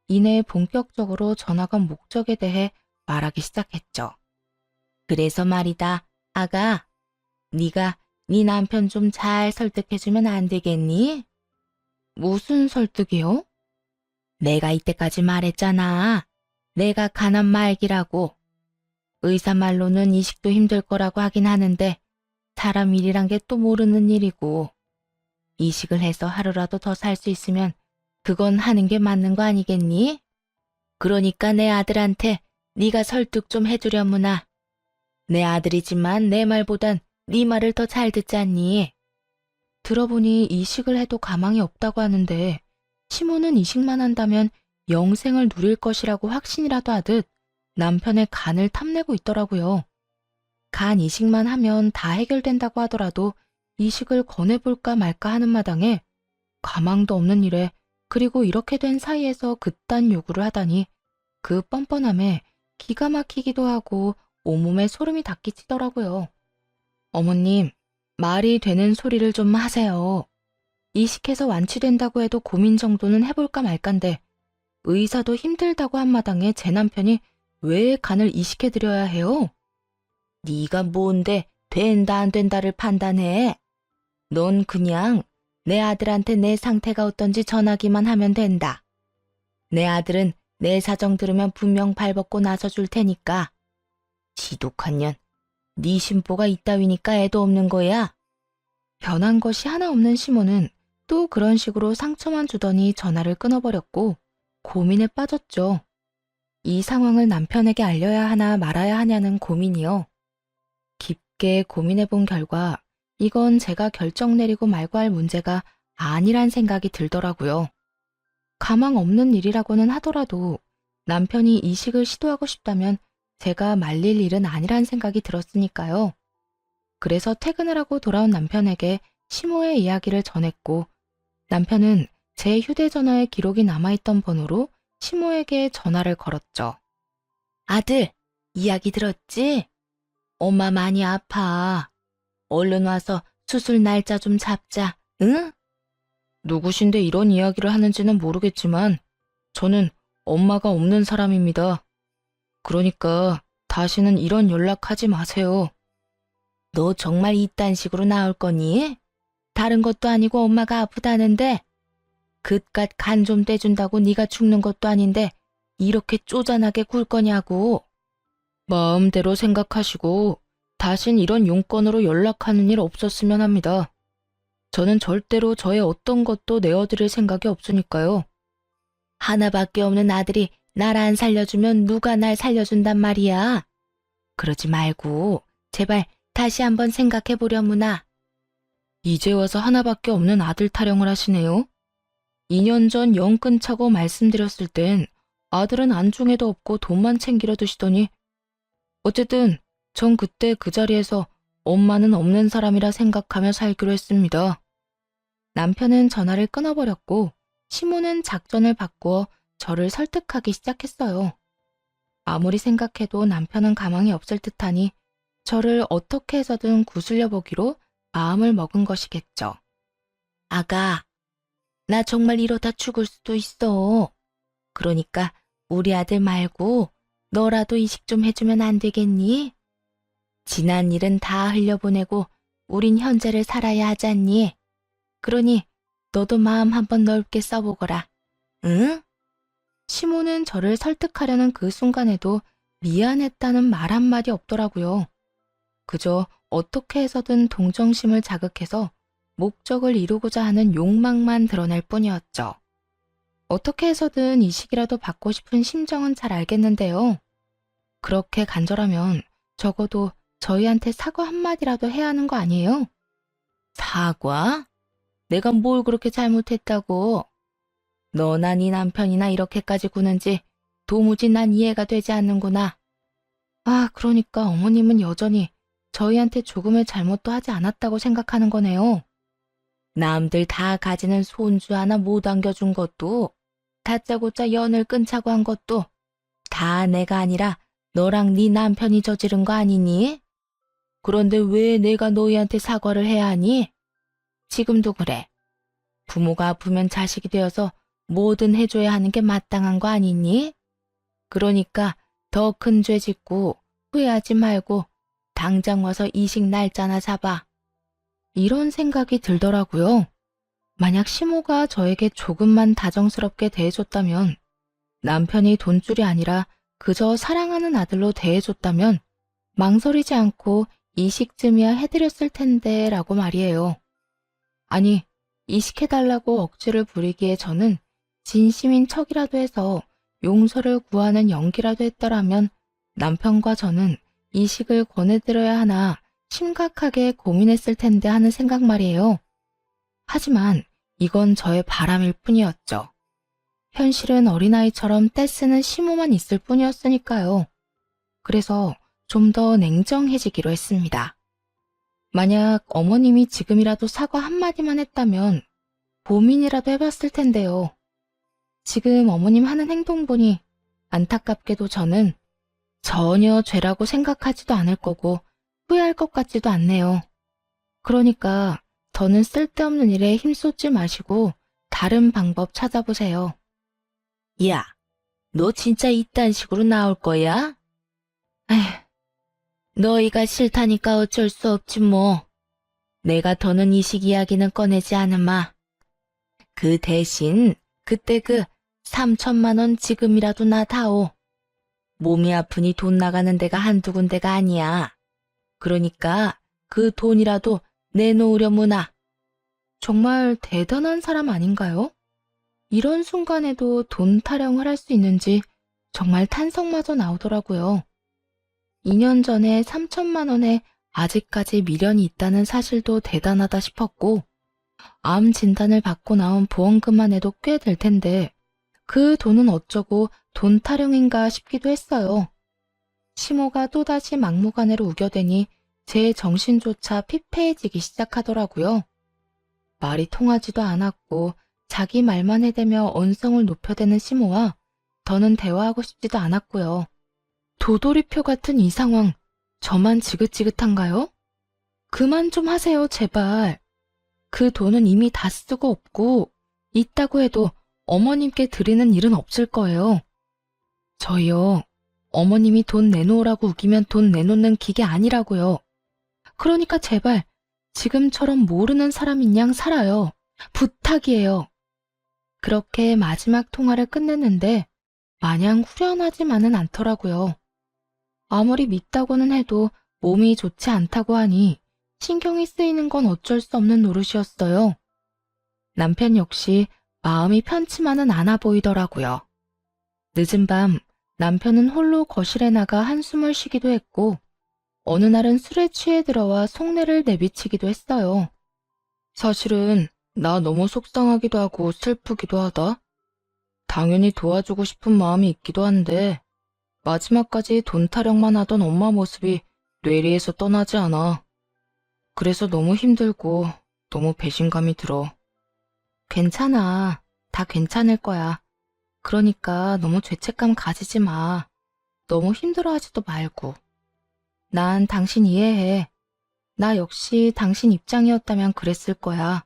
이내 본격적으로 전화가 온 목적에 대해 말하기 시작했죠. 그래서 말이다, 아가. 네가 네 남편 좀 잘 설득해주면 안 되겠니? 무슨 설득이요? 내가 이때까지 말했잖아. 내가 간암 말기라고. 의사 말로는 이식도 힘들 거라고 하긴 하는데 사람 일이란 게 또 모르는 일이고 이식을 해서 하루라도 더 살 수 있으면 그건 하는 게 맞는 거 아니겠니? 그러니까 내 아들한테 네가 설득 좀 해주려무나. 내 아들이지만 내 말보단 네 말을 더 잘 듣잖니. 들어보니 이식을 해도 가망이 없다고 하는데 시모는 이식만 한다면 영생을 누릴 것이라고 확신이라도 하듯 남편의 간을 탐내고 있더라고요. 간 이식만 하면 다 해결된다고 하더라도 이식을 권해볼까 말까 하는 마당에 가망도 없는 일에 그리고 이렇게 된 사이에서 그딴 요구를 하다니 그 뻔뻔함에 기가 막히기도 하고 온몸에 소름이 닿기치더라고요. 어머님, 말이 되는 소리를 좀 하세요. 이식해서 완치된다고 해도 고민 정도는 해볼까 말까인데 의사도 힘들다고 한 마당에 제 남편이 왜 간을 이식해드려야 해요? 네가 뭔데 된다 안 된다를 판단해. 넌 그냥 내 아들한테 내 상태가 어떤지 전하기만 하면 된다. 내 아들은 내 사정 들으면 분명 발벗고 나서줄 테니까. 지독한 년, 네 심보가 이따위니까 애도 없는 거야. 변한 것이 하나 없는 시모는 또 그런 식으로 상처만 주더니 전화를 끊어버렸고 고민에 빠졌죠. 이 상황을 남편에게 알려야 하나 말아야 하냐는 고민이요. 깊게 고민해본 결과 이건 제가 결정 내리고 말고 할 문제가 아니란 생각이 들더라고요. 가망 없는 일이라고는 하더라도 남편이 이식을 시도하고 싶다면 제가 말릴 일은 아니란 생각이 들었으니까요. 그래서 퇴근을 하고 돌아온 남편에게 시모의 이야기를 전했고 남편은 제 휴대전화에 기록이 남아있던 번호로 시모에게 전화를 걸었죠. 아들, 이야기 들었지? 엄마 많이 아파. 얼른 와서 수술 날짜 좀 잡자, 응? 누구신데 이런 이야기를 하는지는 모르겠지만 저는 엄마가 없는 사람입니다. 그러니까 다시는 이런 연락하지 마세요. 너 정말 이딴 식으로 나올 거니? 다른 것도 아니고 엄마가 아프다는데 그깟 간 좀 떼준다고 네가 죽는 것도 아닌데 이렇게 쪼잔하게 굴 거냐고. 마음대로 생각하시고 다신 이런 용건으로 연락하는 일 없었으면 합니다. 저는 절대로 저의 어떤 것도 내어드릴 생각이 없으니까요. 하나밖에 없는 아들이 날 안 살려주면 누가 날 살려준단 말이야. 그러지 말고 제발 다시 한번 생각해 보려무나. 이제 와서 하나밖에 없는 아들 타령을 하시네요. 2년 전 영 끊자고 말씀드렸을 땐 아들은 안중에도 없고 돈만 챙기려 드시더니 어쨌든 전 그때 그 자리에서 엄마는 없는 사람이라 생각하며 살기로 했습니다. 남편은 전화를 끊어버렸고 시모는 작전을 바꾸어 저를 설득하기 시작했어요. 아무리 생각해도 남편은 가망이 없을 듯하니 저를 어떻게 해서든 구슬려 보기로 마음을 먹은 것이겠죠. 아가, 나 정말 이러다 죽을 수도 있어. 그러니까 우리 아들 말고 너라도 이식 좀 해주면 안 되겠니? 지난 일은 다 흘려보내고 우린 현재를 살아야 하잖니. 그러니 너도 마음 한번 넓게 써보거라. 응? 시모는 저를 설득하려는 그 순간에도 미안했다는 말 한마디 없더라고요. 그저 어떻게 해서든 동정심을 자극해서 목적을 이루고자 하는 욕망만 드러낼 뿐이었죠. 어떻게 해서든 이식이라도 받고 싶은 심정은 잘 알겠는데요. 그렇게 간절하면 적어도 저희한테 사과 한마디라도 해야 하는 거 아니에요? 사과? 내가 뭘 그렇게 잘못했다고? 너나 네 남편이나 이렇게까지 구는지 도무지 난 이해가 되지 않는구나. 아, 그러니까 어머님은 여전히 저희한테 조금의 잘못도 하지 않았다고 생각하는 거네요. 남들 다 가지는 손주 하나 못 안겨준 것도, 다짜고짜 연을 끊자고 한 것도 다 내가 아니라 너랑 네 남편이 저지른 거 아니니? 그런데 왜 내가 너희한테 사과를 해야 하니? 지금도 그래. 부모가 아프면 자식이 되어서 뭐든 해줘야 하는 게 마땅한 거 아니니? 그러니까 더 큰 죄 짓고 후회하지 말고 당장 와서 이식 날짜나 잡아. 이런 생각이 들더라고요. 만약 시모가 저에게 조금만 다정스럽게 대해줬다면, 남편이 돈줄이 아니라 그저 사랑하는 아들로 대해줬다면 망설이지 않고 이식쯤이야 해드렸을 텐데 라고 말이에요. 아니, 이식해달라고 억지를 부리기에 저는 진심인 척이라도 해서 용서를 구하는 연기라도 했더라면 남편과 저는 이식을 권해드려야 하나 심각하게 고민했을 텐데 하는 생각 말이에요. 하지만 이건 저의 바람일 뿐이었죠. 현실은 어린아이처럼 떼쓰는 시모만 있을 뿐이었으니까요. 그래서 좀 더 냉정해지기로 했습니다. 만약 어머님이 지금이라도 사과 한마디만 했다면 고민이라도 해봤을 텐데요. 지금 어머님 하는 행동 보니 안타깝게도 저는 전혀 죄라고 생각하지도 않을 거고 후회할 것 같지도 않네요. 그러니까 더는 쓸데없는 일에 힘쏟지 마시고 다른 방법 찾아보세요. 야, 너 진짜 이딴 식으로 나올 거야? 에휴, 너희가 싫다니까 어쩔 수 없지 뭐. 내가 더는 이식 이야기는 꺼내지 않으마. 그 대신 그때 그 3천만 원 지금이라도 나 다오. 몸이 아프니 돈 나가는 데가 한두 군데가 아니야. 그러니까 그 돈이라도 내놓으려무나. 정말 대단한 사람 아닌가요? 이런 순간에도 돈 타령을 할 수 있는지 정말 탄성마저 나오더라고요. 2년 전에 3천만 원에 아직까지 미련이 있다는 사실도 대단하다 싶었고, 암 진단을 받고 나온 보험금만 해도 꽤 될 텐데 그 돈은 어쩌고 돈 타령인가 싶기도 했어요. 시모가 또다시 막무가내로 우겨대니 제 정신조차 피폐해지기 시작하더라고요. 말이 통하지도 않았고 자기 말만 해대며 언성을 높여대는 시모와 더는 대화하고 싶지도 않았고요. 도돌이표 같은 이 상황, 저만 지긋지긋한가요? 그만 좀 하세요, 제발. 그 돈은 이미 다 쓰고 없고 있다고 해도 어머님께 드리는 일은 없을 거예요. 저희요, 어머님이 돈 내놓으라고 우기면 돈 내놓는 기계 아니라고요. 그러니까 제발 지금처럼 모르는 사람인 양 살아요. 부탁이에요. 그렇게 마지막 통화를 끝냈는데 마냥 후련하지만은 않더라고요. 아무리 믿다고는 해도 몸이 좋지 않다고 하니 신경이 쓰이는 건 어쩔 수 없는 노릇이었어요. 남편 역시 마음이 편치만은 않아 보이더라고요. 늦은 밤 남편은 홀로 거실에 나가 한숨을 쉬기도 했고 어느 날은 술에 취해 들어와 속내를 내비치기도 했어요. 사실은 나 너무 속상하기도 하고 슬프기도 하다. 당연히 도와주고 싶은 마음이 있기도 한데 마지막까지 돈 타령만 하던 엄마 모습이 뇌리에서 떠나지 않아. 그래서 너무 힘들고 너무 배신감이 들어. 괜찮아. 다 괜찮을 거야. 그러니까 너무 죄책감 가지지 마. 너무 힘들어하지도 말고. 난 당신 이해해. 나 역시 당신 입장이었다면 그랬을 거야.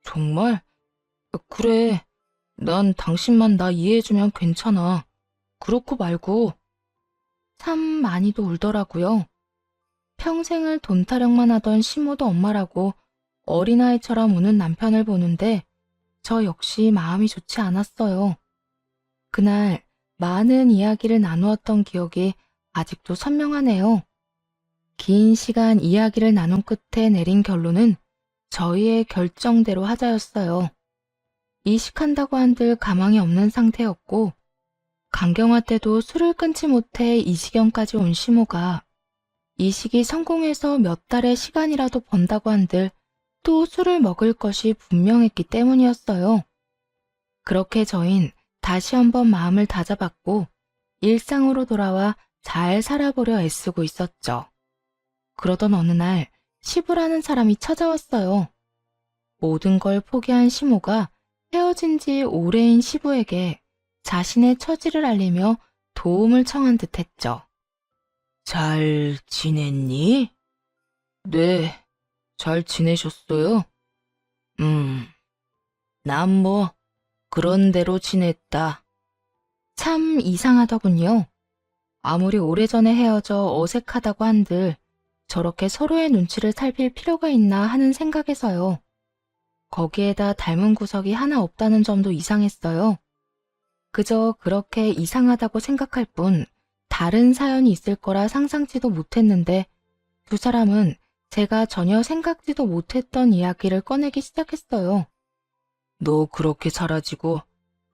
정말? 그래. 난 당신만 나 이해해주면 괜찮아. 그렇고 말고. 참 많이도 울더라고요. 평생을 돈 타령만 하던 시모도 엄마라고 어린아이처럼 우는 남편을 보는데 저 역시 마음이 좋지 않았어요. 그날 많은 이야기를 나누었던 기억이 아직도 선명하네요. 긴 시간 이야기를 나눈 끝에 내린 결론은 저희의 결정대로 하자였어요. 이식한다고 한들 가망이 없는 상태였고 강경화 때도 술을 끊지 못해 이 지경까지 온 시모가 이식이 성공해서 몇 달의 시간이라도 번다고 한들 또 술을 먹을 것이 분명했기 때문이었어요. 그렇게 저흰 다시 한번 마음을 다잡았고 일상으로 돌아와 잘 살아보려 애쓰고 있었죠. 그러던 어느 날 시부라는 사람이 찾아왔어요. 모든 걸 포기한 시모가 헤어진 지 오래인 시부에게 자신의 처지를 알리며 도움을 청한 듯 했죠. 잘 지냈니? 네, 잘 지내셨어요? 난 뭐, 그런 대로 지냈다. 참 이상하더군요. 아무리 오래전에 헤어져 어색하다고 한들 저렇게 서로의 눈치를 살필 필요가 있나 하는 생각에서요. 거기에다 닮은 구석이 하나 없다는 점도 이상했어요. 그저 그렇게 이상하다고 생각할 뿐 다른 사연이 있을 거라 상상치도 못했는데 두 사람은 제가 전혀 생각지도 못했던 이야기를 꺼내기 시작했어요. 너 그렇게 사라지고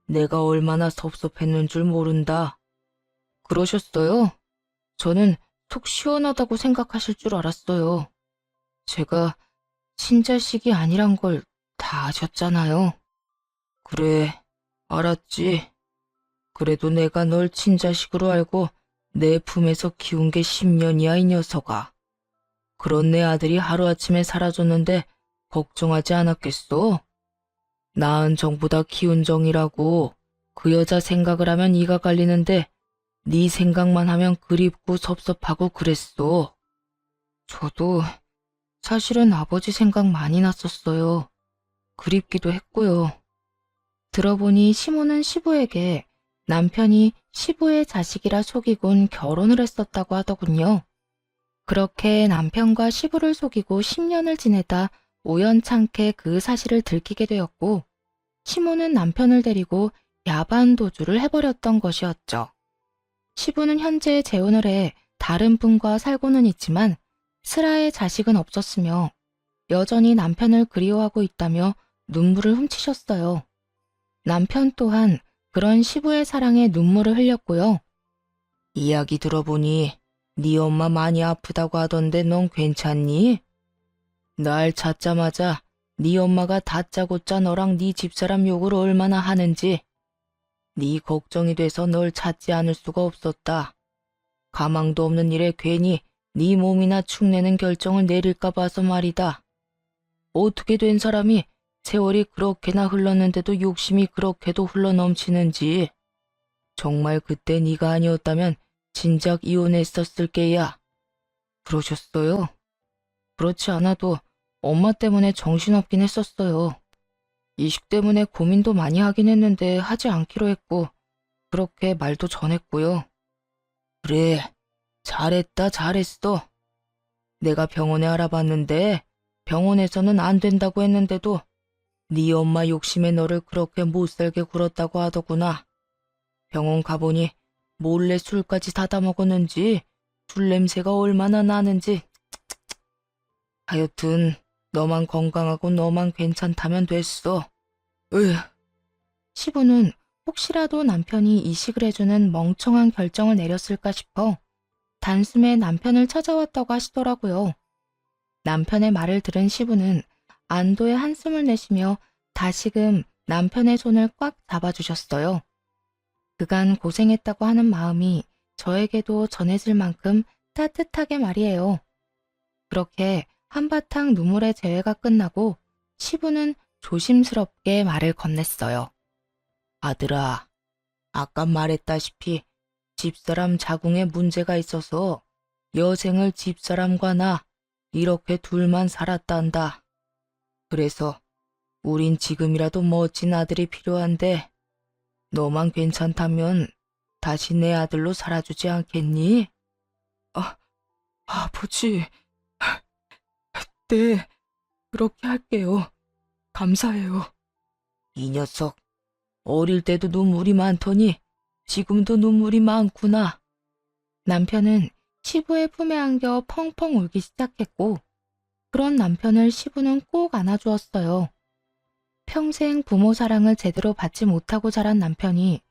내가 얼마나 섭섭했는 줄 모른다. 그러셨어요? 저는 속 시원하다고 생각하실 줄 알았어요. 제가 친자식이 아니란 걸 다 아셨잖아요. 그래, 알았지. 그래도 내가 널 친자식으로 알고 내 품에서 키운 게 10년이야, 이 녀석아. 그런 내 아들이 하루아침에 사라졌는데 걱정하지 않았겠어? 낳은 정보다 키운 정이라고. 그 여자 생각을 하면 이가 갈리는데 네 생각만 하면 그립고 섭섭하고 그랬어. 저도 사실은 아버지 생각 많이 났었어요. 그립기도 했고요. 들어보니 시모는 시부에게 남편이 시부의 자식이라 속이곤 결혼을 했었다고 하더군요. 그렇게 남편과 시부를 속이고 10년을 지내다 우연찮게 그 사실을 들키게 되었고 시모는 남편을 데리고 야반 도주를 해버렸던 것이었죠. 시부는 현재 재혼을 해 다른 분과 살고는 있지만 슬아의 자식은 없었으며 여전히 남편을 그리워하고 있다며 눈물을 훔치셨어요. 남편 또한 그런 시부의 사랑에 눈물을 흘렸고요. 이야기 들어보니 네 엄마 많이 아프다고 하던데 넌 괜찮니? 날 찾자마자 네 엄마가 다짜고짜 너랑 네 집사람 욕을 얼마나 하는지 네 걱정이 돼서 널 찾지 않을 수가 없었다. 가망도 없는 일에 괜히 네 몸이나 축내는 결정을 내릴까 봐서 말이다. 어떻게 된 사람이 세월이 그렇게나 흘렀는데도 욕심이 그렇게도 흘러넘치는지. 정말 그때 네가 아니었다면 진작 이혼했었을 게야. 그러셨어요? 그렇지 않아도 엄마 때문에 정신없긴 했었어요. 이식 때문에 고민도 많이 하긴 했는데 하지 않기로 했고 그렇게 말도 전했고요. 그래, 잘했다 잘했어. 내가 병원에 알아봤는데 병원에서는 안 된다고 했는데도 네 엄마 욕심에 너를 그렇게 못살게 굴었다고 하더구나. 병원 가보니 몰래 술까지 사다 먹었는지 술 냄새가 얼마나 나는지. 하여튼 너만 건강하고 너만 괜찮다면 됐어. 시부는 혹시라도 남편이 이식을 해주는 멍청한 결정을 내렸을까 싶어 단숨에 남편을 찾아왔다고 하시더라고요. 남편의 말을 들은 시부는 안도의 한숨을 내쉬며 다시금 남편의 손을 꽉 잡아주셨어요. 그간 고생했다고 하는 마음이 저에게도 전해질 만큼 따뜻하게 말이에요. 그렇게 한바탕 눈물의 재회가 끝나고 시부는 조심스럽게 말을 건넸어요. 아들아, 아까 말했다시피 집사람 자궁에 문제가 있어서 여생을 집사람과 나 이렇게 둘만 살았단다. 그래서 우린 지금이라도 멋진 아들이 필요한데 너만 괜찮다면 다시 내 아들로 살아주지 않겠니? 아버지, 네, 그렇게 할게요. 감사해요. 이 녀석, 어릴 때도 눈물이 많더니 지금도 눈물이 많구나. 남편은 시부의 품에 안겨 펑펑 울기 시작했고 그런 남편을 시부는 꼭 안아주었어요. 평생 부모 사랑을 제대로 받지 못하고 자란 남편이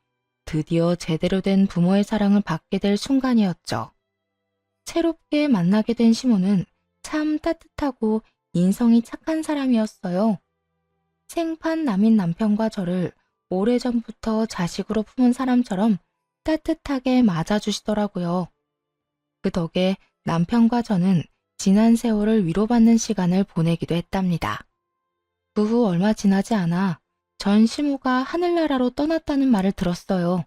드디어 제대로 된 부모의 사랑을 받게 될 순간이었죠. 새롭게 만나게 된 시모는 참 따뜻하고 인성이 착한 사람이었어요. 생판 남인 남편과 저를 오래전부터 자식으로 품은 사람처럼 따뜻하게 맞아주시더라고요. 그 덕에 남편과 저는 지난 세월을 위로받는 시간을 보내기도 했답니다. 그 후 얼마 지나지 않아 전 시부가 하늘나라로 떠났다는 말을 들었어요.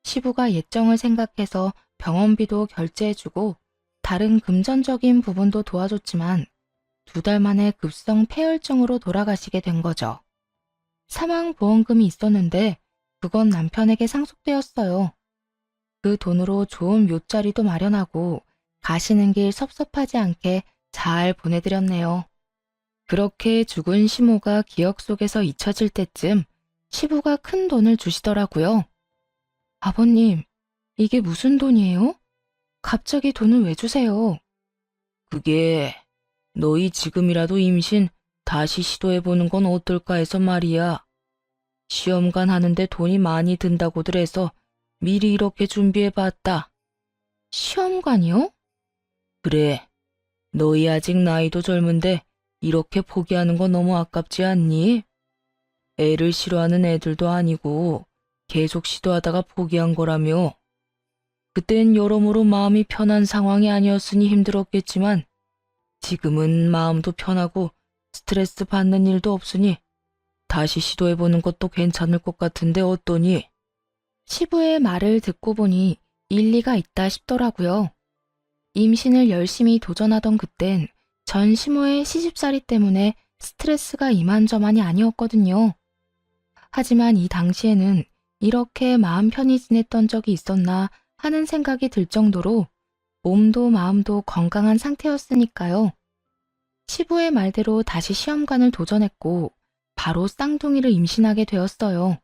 시부가 예정을 생각해서 병원비도 결제해주고 다른 금전적인 부분도 도와줬지만 2달 만에 급성 폐혈증으로 돌아가시게 된 거죠. 사망보험금이 있었는데 그건 남편에게 상속되었어요. 그 돈으로 좋은 묘자리도 마련하고 가시는 길 섭섭하지 않게 잘 보내드렸네요. 그렇게 죽은 시모가 기억 속에서 잊혀질 때쯤 시부가 큰 돈을 주시더라고요. 아버님, 이게 무슨 돈이에요? 갑자기 돈을 왜 주세요? 그게 너희 지금이라도 임신 다시 시도해보는 건 어떨까 해서 말이야. 시험관 하는데 돈이 많이 든다고들 해서 미리 이렇게 준비해봤다. 시험관이요? 그래. 너희 아직 나이도 젊은데 이렇게 포기하는 거 너무 아깝지 않니? 애를 싫어하는 애들도 아니고 계속 시도하다가 포기한 거라며. 그땐 여러모로 마음이 편한 상황이 아니었으니 힘들었겠지만 지금은 마음도 편하고 스트레스 받는 일도 없으니 다시 시도해보는 것도 괜찮을 것 같은데 어떠니? 시부의 말을 듣고 보니 일리가 있다 싶더라고요. 임신을 열심히 도전하던 그땐 전 시모의 시집살이 때문에 스트레스가 이만저만이 아니었거든요. 하지만 이 당시에는 이렇게 마음 편히 지냈던 적이 있었나 하는 생각이 들 정도로 몸도 마음도 건강한 상태였으니까요. 시부의 말대로 다시 시험관을 도전했고 바로 쌍둥이를 임신하게 되었어요.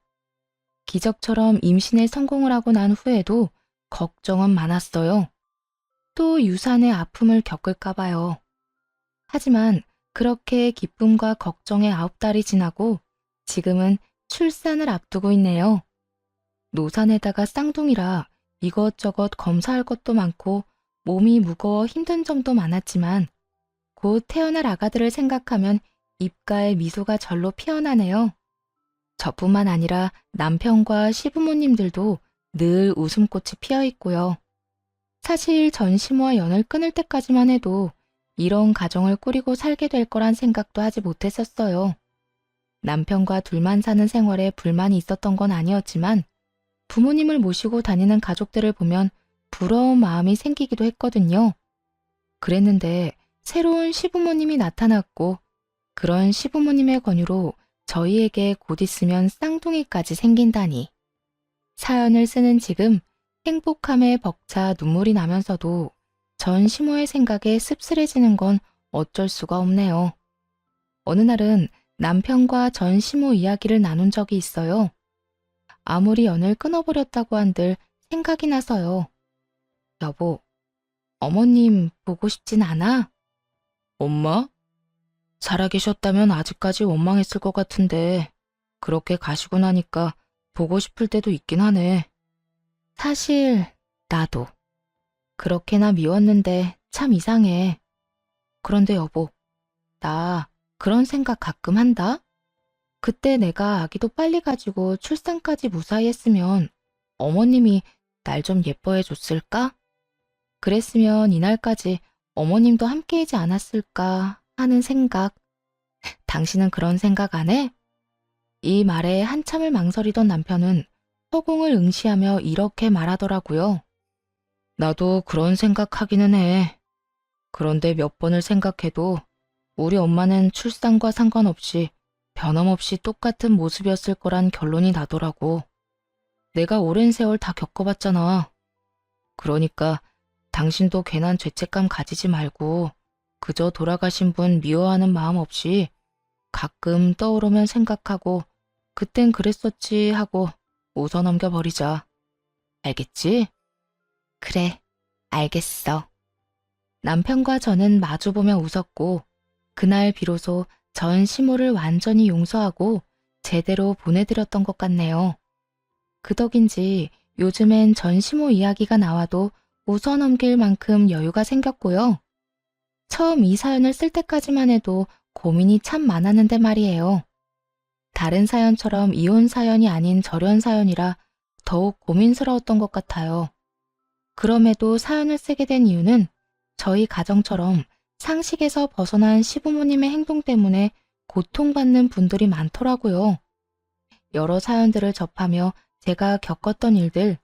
기적처럼 임신에 성공을 하고 난 후에도 걱정은 많았어요. 또 유산의 아픔을 겪을까 봐요. 하지만 그렇게 기쁨과 걱정의 9달이 지나고 지금은 출산을 앞두고 있네요. 노산에다가 쌍둥이라 이것저것 검사할 것도 많고 몸이 무거워 힘든 점도 많았지만 곧 태어날 아가들을 생각하면 입가에 미소가 절로 피어나네요. 저뿐만 아니라 남편과 시부모님들도 늘 웃음꽃이 피어 있고요. 사실 전 시모와 연을 끊을 때까지만 해도 이런 가정을 꾸리고 살게 될 거란 생각도 하지 못했었어요. 남편과 둘만 사는 생활에 불만이 있었던 건 아니었지만 부모님을 모시고 다니는 가족들을 보면 부러운 마음이 생기기도 했거든요. 그랬는데 새로운 시부모님이 나타났고 그런 시부모님의 권유로 저희에게 곧 있으면 쌍둥이까지 생긴다니. 사연을 쓰는 지금 행복함에 벅차 눈물이 나면서도 전 시모의 생각에 씁쓸해지는 건 어쩔 수가 없네요. 어느 날은 남편과 전 시모 이야기를 나눈 적이 있어요. 아무리 연을 끊어버렸다고 한들 생각이 나서요. 여보, 어머님 보고 싶진 않아? 엄마? 살아계셨다면 아직까지 원망했을 것 같은데 그렇게 가시고 나니까 보고 싶을 때도 있긴 하네. 사실 나도 그렇게나 미웠는데 참 이상해. 그런데 여보, 나 그런 생각 가끔 한다? 그때 내가 아기도 빨리 가지고 출산까지 무사히 했으면 어머님이 날 좀 예뻐해 줬을까? 그랬으면 이날까지 어머님도 함께하지 않았을까 하는 생각. 당신은 그런 생각 안 해? 이 말에 한참을 망설이던 남편은 허공을 응시하며 이렇게 말하더라고요. 나도 그런 생각하기는 해. 그런데 몇 번을 생각해도 우리 엄마는 출산과 상관없이 변함없이 똑같은 모습이었을 거란 결론이 나더라고. 내가 오랜 세월 다 겪어봤잖아. 그러니까 당신도 괜한 죄책감 가지지 말고 그저 돌아가신 분 미워하는 마음 없이 가끔 떠오르면 생각하고 그땐 그랬었지 하고 웃어 넘겨버리자. 알겠지? 그래, 알겠어. 남편과 저는 마주보며 웃었고 그날 비로소 전 시모를 완전히 용서하고 제대로 보내드렸던 것 같네요. 그 덕인지 요즘엔 전 시모 이야기가 나와도 웃어 넘길 만큼 여유가 생겼고요. 처음 이 사연을 쓸 때까지만 해도 고민이 참 많았는데 말이에요. 다른 사연처럼 이혼 사연이 아닌 절연 사연이라 더욱 고민스러웠던 것 같아요. 그럼에도 사연을 쓰게 된 이유는 저희 가정처럼 상식에서 벗어난 시부모님의 행동 때문에 고통받는 분들이 많더라고요. 여러 사연들을 접하며 제가 겪었던 일들,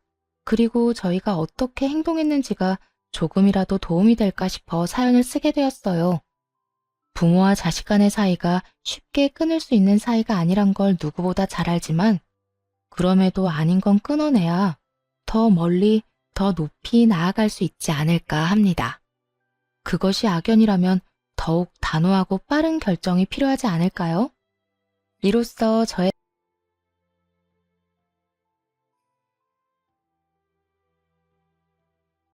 그리고 저희가 어떻게 행동했는지가 조금이라도 도움이 될까 싶어 사연을 쓰게 되었어요. 부모와 자식 간의 사이가 쉽게 끊을 수 있는 사이가 아니란 걸 누구보다 잘 알지만, 그럼에도 아닌 건 끊어내야 더 멀리, 더 높이 나아갈 수 있지 않을까 합니다. 그것이 악연이라면 더욱 단호하고 빠른 결정이 필요하지 않을까요? 이로써 저의